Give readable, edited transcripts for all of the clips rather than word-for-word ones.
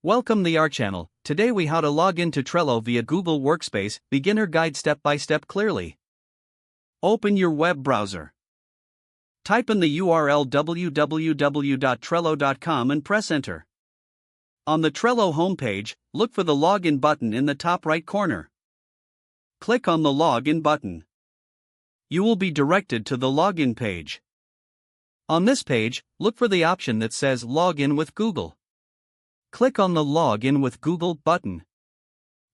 Welcome to our channel. Today we how to log into Trello via Google Workspace, beginner guide step by step clearly. Open your web browser. Type in the URL www.trello.com and press enter. On the Trello homepage, look for the login button in the top right corner. Click on the login button. You will be directed to the login page. On this page, look for the option that says Login with Google. Click on the Login with Google button.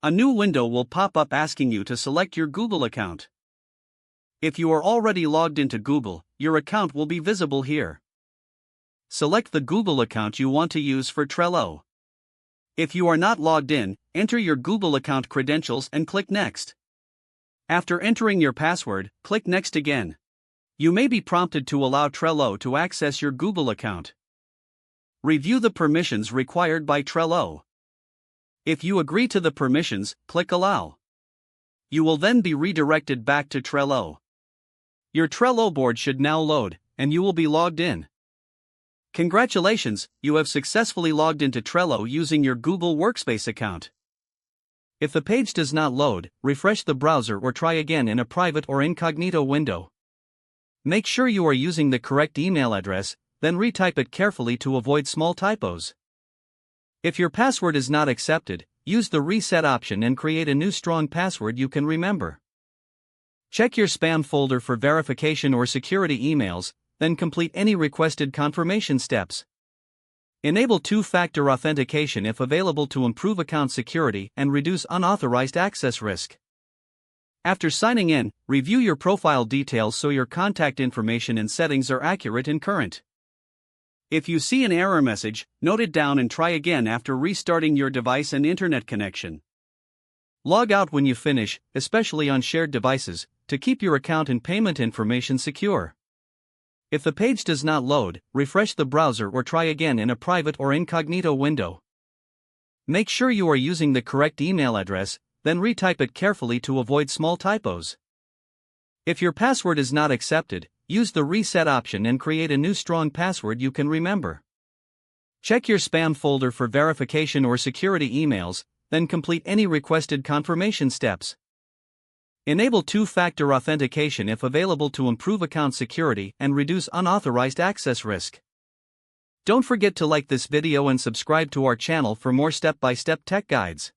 A new window will pop up asking you to select your Google account. If you are already logged into Google, your account will be visible here. Select the Google account you want to use for Trello. If you are not logged in, enter your Google account credentials and click Next. After entering your password, click Next again. You may be prompted to allow Trello to access your Google account. Review the permissions required by Trello. If you agree to the permissions, click Allow. You will then be redirected back to Trello. Your Trello board should now load, and you will be logged in. Congratulations, you have successfully logged into Trello using your Google Workspace account. If the page does not load, refresh the browser or try again in a private or incognito window. Make sure you are using the correct email address, then retype it carefully to avoid small typos. If your password is not accepted, use the reset option and create a new strong password you can remember. Check your spam folder for verification or security emails, then complete any requested confirmation steps. Enable two-factor authentication if available to improve account security and reduce unauthorized access risk. After signing in, review your profile details so your contact information and settings are accurate and current. If you see an error message, note it down and try again after restarting your device and internet connection. Log out when you finish, especially on shared devices, to keep your account and payment information secure. If the page does not load, refresh the browser or try again in a private or incognito window. Make sure you are using the correct email address, then retype it carefully to avoid small typos. If your password is not accepted, use the reset option and create a new strong password you can remember. Check your spam folder for verification or security emails, then complete any requested confirmation steps. Enable two-factor authentication if available to improve account security and reduce unauthorized access risk. Don't forget to like this video and subscribe to our channel for more step-by-step tech guides.